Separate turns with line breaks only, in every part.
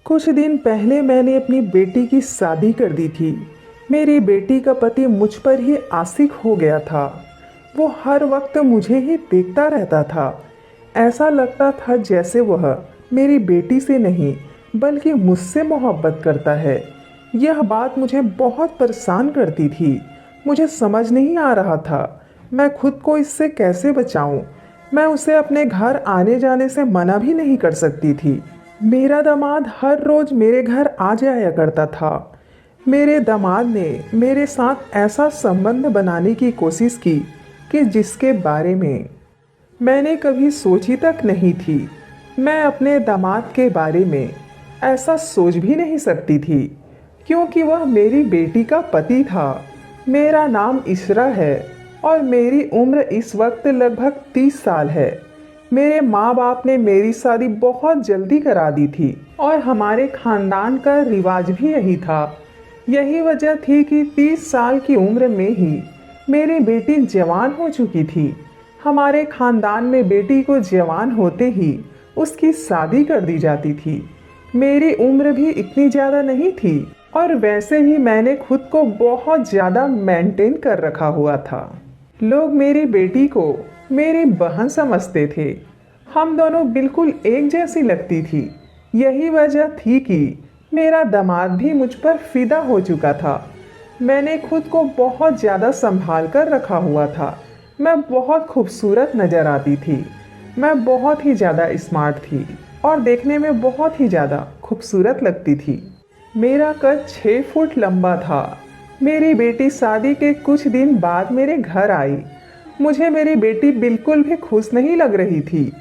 कुछ दिन पहले मैंने अपनी बेटी की शादी कर दी थी। मेरी बेटी का पति मुझ पर ही आशिक हो गया था। वो हर वक्त मुझे ही देखता रहता था। ऐसा लगता था जैसे वह मेरी बेटी से नहीं बल्कि मुझसे मोहब्बत करता है। यह बात मुझे बहुत परेशान करती थी। मुझे समझ नहीं आ रहा था मैं खुद को इससे कैसे बचाऊं। मैं उसे अपने घर आने जाने से मना भी नहीं कर सकती थी। मेरा दामाद हर रोज मेरे घर आ जाया करता था। मेरे दामाद ने मेरे साथ ऐसा संबंध बनाने की कोशिश की कि जिसके बारे में मैंने कभी सोची तक नहीं थी। मैं अपने दामाद के बारे में ऐसा सोच भी नहीं सकती थी क्योंकि वह मेरी बेटी का पति था। मेरा नाम इशरा है और मेरी उम्र इस वक्त लगभग 30 साल है। मेरे माँ बाप ने मेरी शादी बहुत जल्दी करा दी थी और हमारे खानदान का रिवाज भी यही था। यही वजह थी कि 30 साल की उम्र में ही मेरी बेटी जवान हो चुकी थी। हमारे खानदान में बेटी को जवान होते ही उसकी शादी कर दी जाती थी। मेरी उम्र भी इतनी ज़्यादा नहीं थी और वैसे भी मैंने खुद को बहुत ज़्यादा मेंटेन कर रखा हुआ था। लोग मेरी बेटी को मेरी बहन समझते थे। हम दोनों बिल्कुल एक जैसी लगती थी। यही वजह थी कि मेरा दामाद भी मुझ पर फिदा हो चुका था। मैंने खुद को बहुत ज़्यादा संभाल कर रखा हुआ था। मैं बहुत खूबसूरत नज़र आती थी। मैं बहुत ही ज़्यादा स्मार्ट थी और देखने में बहुत ही ज़्यादा खूबसूरत लगती थी। मेरा कद 6 फुट लंबा था। मेरी बेटी शादी के कुछ दिन बाद मेरे घर आई। मुझे मेरी बेटी बिल्कुल भी खुश नहीं लग रही थी।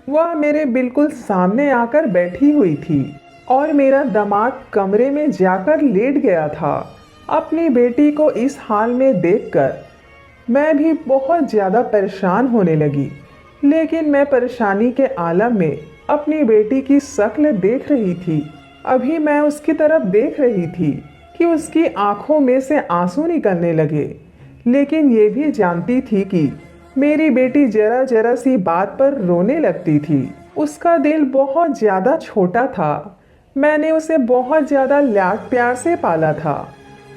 वह मेरे बिल्कुल सामने आकर बैठी हुई थी और मेरा दामाद कमरे में जाकर लेट गया था। अपनी बेटी को इस हाल में देखकर मैं भी बहुत ज़्यादा परेशान होने लगी। लेकिन मैं परेशानी के आलम में अपनी बेटी की शक्ल देख रही थी। अभी मैं उसकी तरफ देख रही थी कि उसकी आंखों में से आंसू निकलने लगे। लेकिन ये भी जानती थी कि मेरी बेटी जरा जरा सी बात पर रोने लगती थी। उसका दिल बहुत ज़्यादा छोटा था। मैंने उसे बहुत ज़्यादा लाड प्यार से पाला था।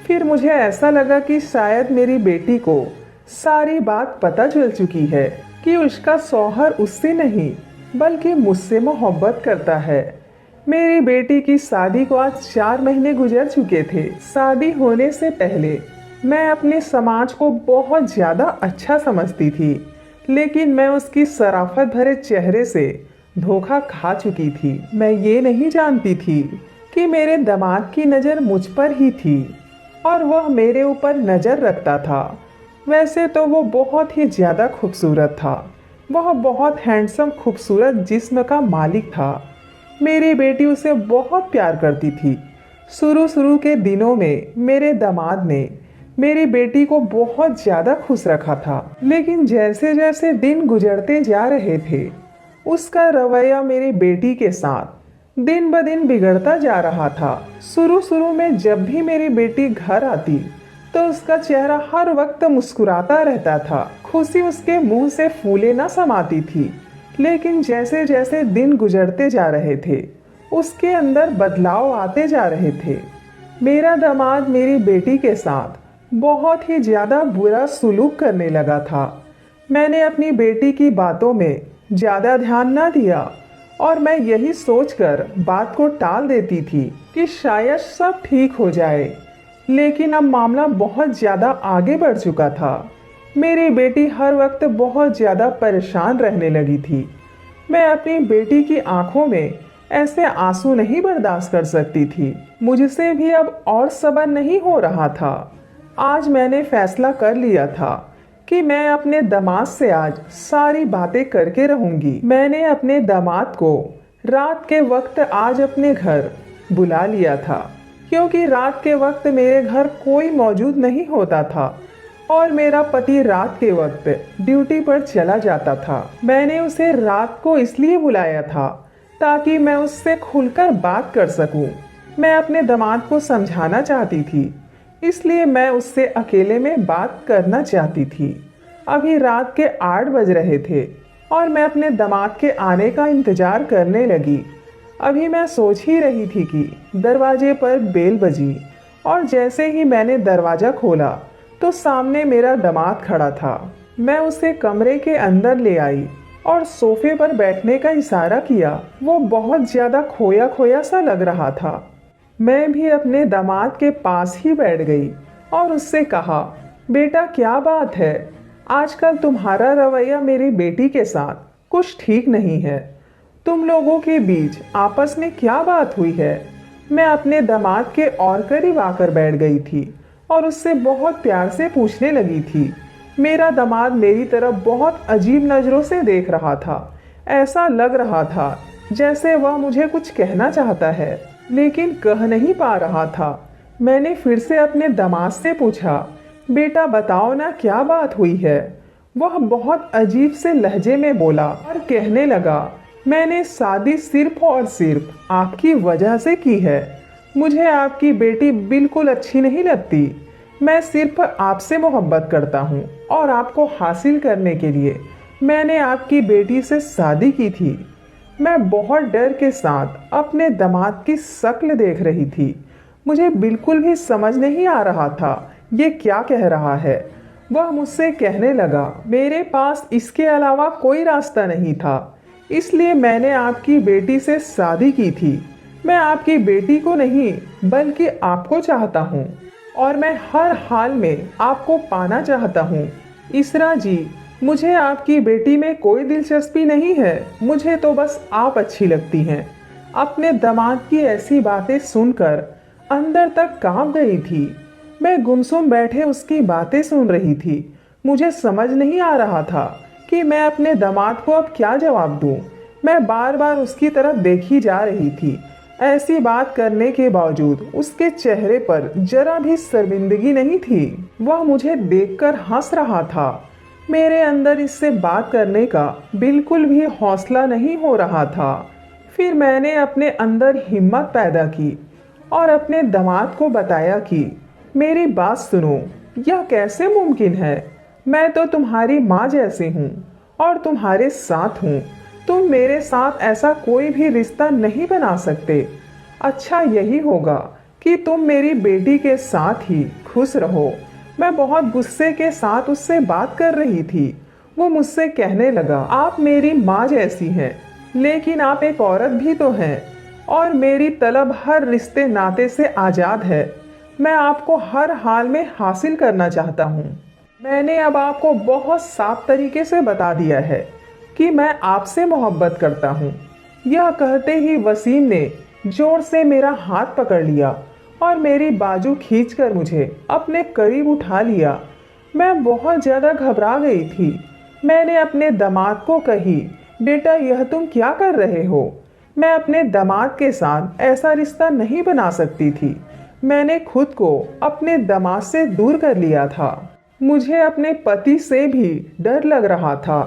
फिर मुझे ऐसा लगा कि शायद मेरी बेटी को सारी बात पता चल चुकी है कि उसका शौहर उससे नहीं बल्कि मुझसे मोहब्बत करता है। मेरी बेटी की शादी को आज 4 महीने गुजर चुके थे। शादी होने से पहले मैं अपने समाज को बहुत ज़्यादा अच्छा समझती थी, लेकिन मैं उसकी शराफत भरे चेहरे से धोखा खा चुकी थी। मैं ये नहीं जानती थी कि मेरे दामाद की नज़र मुझ पर ही थी और वह मेरे ऊपर नज़र रखता था। वैसे तो वो बहुत ही ज़्यादा खूबसूरत था। वह बहुत हैंडसम खूबसूरत जिस्म का मालिक था। मेरी बेटी उसे बहुत प्यार करती थी। शुरू के दिनों में मेरे दामाद ने मेरी बेटी को बहुत ज़्यादा खुश रखा था, लेकिन जैसे जैसे दिन गुजरते जा रहे थे उसका रवैया मेरी बेटी के साथ दिन ब दिन बिगड़ता जा रहा था। शुरू में जब भी मेरी बेटी घर आती तो उसका चेहरा हर वक्त मुस्कुराता रहता था। खुशी उसके मुंह से फूले न समाती थी। लेकिन जैसे जैसे दिन गुजरते जा रहे थे उसके अंदर बदलाव आते जा रहे थे। मेरा दामाद मेरी बेटी के साथ बहुत ही ज़्यादा बुरा सुलूक करने लगा था। मैंने अपनी बेटी की बातों में ज़्यादा ध्यान ना दिया और मैं यही सोचकर बात को टाल देती थी कि शायद सब ठीक हो जाए। लेकिन अब मामला बहुत ज़्यादा आगे बढ़ चुका था। मेरी बेटी हर वक्त बहुत ज़्यादा परेशान रहने लगी थी। मैं अपनी बेटी की आंखों में ऐसे आंसू नहीं बर्दाश्त कर सकती थी। मुझसे भी अब और सब्र नहीं हो रहा था। आज मैंने फैसला कर लिया था कि मैं अपने दामाद से आज सारी बातें करके रहूंगी। मैंने अपने दामाद को रात के वक्त आज अपने घर बुला लिया था क्योंकि रात के वक्त मेरे घर कोई मौजूद नहीं होता था और मेरा पति रात के वक्त ड्यूटी पर चला जाता था। मैंने उसे रात को इसलिए बुलाया था ताकि मैं उससे खुलकर बात कर सकूं। मैं अपने दामाद को समझाना चाहती थी, इसलिए मैं उससे अकेले में बात करना चाहती थी। अभी रात के 8 बज रहे थे और मैं अपने दामाद के आने का इंतज़ार करने लगी। अभी मैं सोच ही रही थी कि दरवाजे पर बेल बजी और जैसे ही मैंने दरवाज़ा खोला तो सामने मेरा दामाद खड़ा था। मैं उसे कमरे के अंदर ले आई और सोफे पर बैठने का इशारा किया। वो बहुत ज़्यादा खोया खोया सा लग रहा था। मैं भी अपने दामाद के पास ही बैठ गई और उससे कहा, बेटा क्या बात है, आजकल तुम्हारा रवैया मेरी बेटी के साथ कुछ ठीक नहीं है। तुम लोगों के बीच आपस में क्या बात हुई है? मैं अपने दामाद के और करीब आकर बैठ गई थी और उससे बहुत प्यार से पूछने लगी थी। मेरा दामाद मेरी तरफ बहुत अजीब नज़रों से देख रहा था। ऐसा लग रहा था जैसे वह मुझे कुछ कहना चाहता है लेकिन कह नहीं पा रहा था। मैंने फिर से अपने दामाद से पूछा, बेटा बताओ ना क्या बात हुई है? वह बहुत अजीब से लहजे में बोला और कहने लगा, मैंने शादी सिर्फ और सिर्फ आपकी वजह से की है। मुझे आपकी बेटी बिल्कुल अच्छी नहीं लगती। मैं सिर्फ आपसे मोहब्बत करता हूँ और आपको हासिल करने के लिए मैंने आपकी बेटी से शादी की थी। मैं बहुत डर के साथ अपने दामाद की शक्ल देख रही थी। मुझे बिल्कुल भी समझ नहीं आ रहा था ये क्या कह रहा है। वह मुझसे कहने लगा, मेरे पास इसके अलावा कोई रास्ता नहीं था, इसलिए मैंने आपकी बेटी से शादी की थी। मैं आपकी बेटी को नहीं बल्कि आपको चाहता हूँ और मैं हर हाल में आपको पाना चाहता हूँ। इसरा जी, मुझे आपकी बेटी में कोई दिलचस्पी नहीं है, मुझे तो बस आप अच्छी लगती हैं। अपने दामाद की ऐसी बातें सुनकर अंदर तक कांप गई थी। मैं गुमसुम बैठे उसकी बातें सुन रही थी। मुझे समझ नहीं आ रहा था कि मैं अपने दामाद को अब क्या जवाब दूं। मैं बार बार उसकी तरफ देखी जा रही थी। ऐसी बात करने के बावजूद उसके चेहरे पर जरा भी शर्मिंदगी नहीं थी। वह मुझे देखकर हंस रहा था। मेरे अंदर इससे बात करने का बिल्कुल भी हौसला नहीं हो रहा था। फिर मैंने अपने अंदर हिम्मत पैदा की और अपने दामाद को बताया कि मेरी बात सुनो, यह कैसे मुमकिन है? मैं तो तुम्हारी माँ जैसी हूँ और तुम्हारे साथ हूँ। तुम मेरे साथ ऐसा कोई भी रिश्ता नहीं बना सकते। अच्छा यही होगा कि तुम मेरी बेटी के साथ ही खुश रहो। मैं बहुत गुस्से के साथ उससे बात कर रही थी। वो मुझसे कहने लगा, आप मेरी माँ जैसी हैं, लेकिन आप एक औरत भी तो हैं और मेरी तलब हर रिश्ते नाते से आज़ाद है। मैं आपको हर हाल में हासिल करना चाहता हूँ। मैंने अब आपको बहुत साफ तरीके से बता दिया है कि मैं आपसे मोहब्बत करता हूँ। यह कहते ही वसीम ने जोर से मेरा हाथ पकड़ लिया और मेरी बाजू खींचकर मुझे अपने करीब उठा लिया। मैं बहुत ज़्यादा घबरा गई थी। मैंने अपने दामाद को कही, बेटा यह तुम क्या कर रहे हो? मैं अपने दामाद के साथ ऐसा रिश्ता नहीं बना सकती थी। मैंने खुद को अपने दामाद से दूर कर लिया था। मुझे अपने पति से भी डर लग रहा था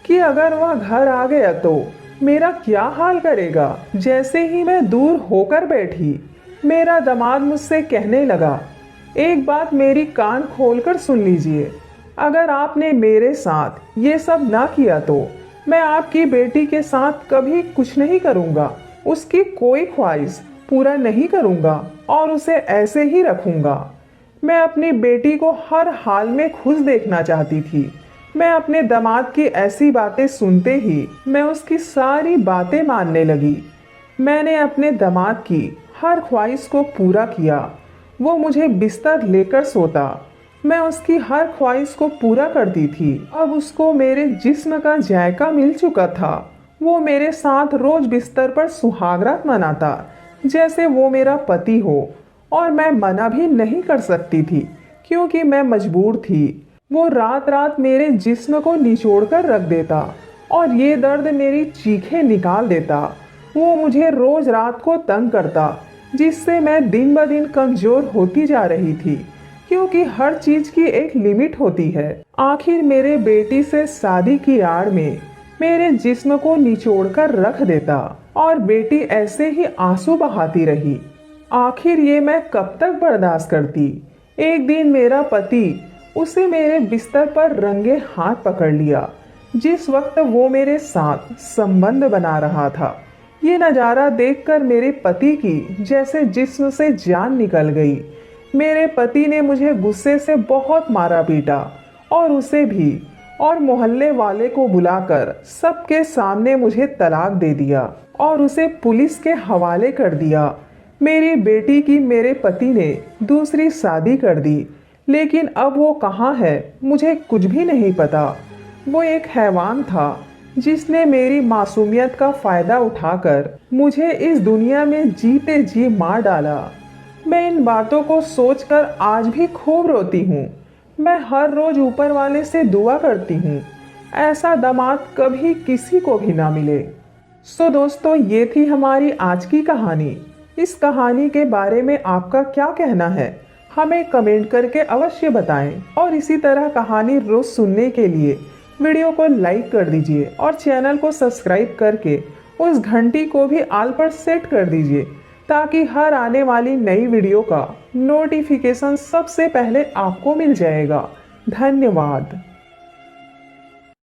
कि अगर वह घर आ गया तो मेरा क्या हाल करेगा। जैसे ही मैं दूर होकर बैठी, मेरा दामाद मुझसे कहने लगा, एक बात मेरी कान खोलकर सुन लीजिए, अगर आपने मेरे साथ ये सब ना किया तो मैं आपकी बेटी के साथ कभी कुछ नहीं करूँगा। उसकी कोई ख्वाहिश पूरा नहीं करूँगा और उसे ऐसे ही रखूँगा। मैं अपनी बेटी को हर हाल में खुश देखना चाहती थी। मैं अपने दामाद की ऐसी बातें सुनते ही मैं उसकी सारी बातें मानने लगी। मैंने अपने दामाद की हर ख्वाहिश को पूरा किया। वो मुझे बिस्तर लेकर सोता, मैं उसकी हर ख्वाहिश को पूरा करती थी। अब उसको मेरे जिस्म का जायका मिल चुका था। वो मेरे साथ रोज बिस्तर पर सुहागरात मनाता जैसे वो मेरा पति हो और मैं मना भी नहीं कर सकती थी क्योंकि मैं मजबूर थी। वो रात रात मेरे जिस्म को निचोड़ कर रख देता और ये दर्द मेरी चीखें निकाल देता। वो मुझे रोज रात को तंग करता जिससे मैं दिन ब दिन कमज़ोर होती जा रही थी क्योंकि हर चीज़ की एक लिमिट होती है। आखिर मेरे बेटी से शादी की आड़ में मेरे जिस्म को निचोड़ कर रख देता और बेटी ऐसे ही आंसू बहाती रही। आखिर ये मैं कब तक बर्दाश्त करती। एक दिन मेरा पति उसे मेरे बिस्तर पर रंगे हाथ पकड़ लिया जिस वक्त वो मेरे साथ संबंध बना रहा था। ये नज़ारा देखकर मेरे पति की जैसे जिस्म से जान निकल गई। मेरे पति ने मुझे गुस्से से बहुत मारा पीटा और उसे भी, और मोहल्ले वाले को बुलाकर सबके सामने मुझे तलाक दे दिया और उसे पुलिस के हवाले कर दिया। मेरी बेटी की मेरे पति ने दूसरी शादी कर दी, लेकिन अब वो कहाँ है मुझे कुछ भी नहीं पता। वो एक हैवान था जिसने मेरी मासूमियत का फ़ायदा उठाकर मुझे इस दुनिया में जीते जी मार डाला। मैं इन बातों को सोचकर आज भी खूब रोती हूँ। मैं हर रोज़ ऊपर वाले से दुआ करती हूँ ऐसा दामाद कभी किसी को भी ना मिले। सो दोस्तों, ये थी हमारी आज की कहानी। इस कहानी के बारे में आपका क्या कहना है हमें कमेंट करके अवश्य बताएं, और इसी तरह कहानी रोज़ सुनने के लिए वीडियो को लाइक कर दीजिए और चैनल को सब्सक्राइब करके उस घंटी को भी ऑल पर सेट कर दीजिए, ताकि हर आने वाली नई वीडियो का नोटिफिकेशन सबसे पहले आपको मिल जाएगा। धन्यवाद।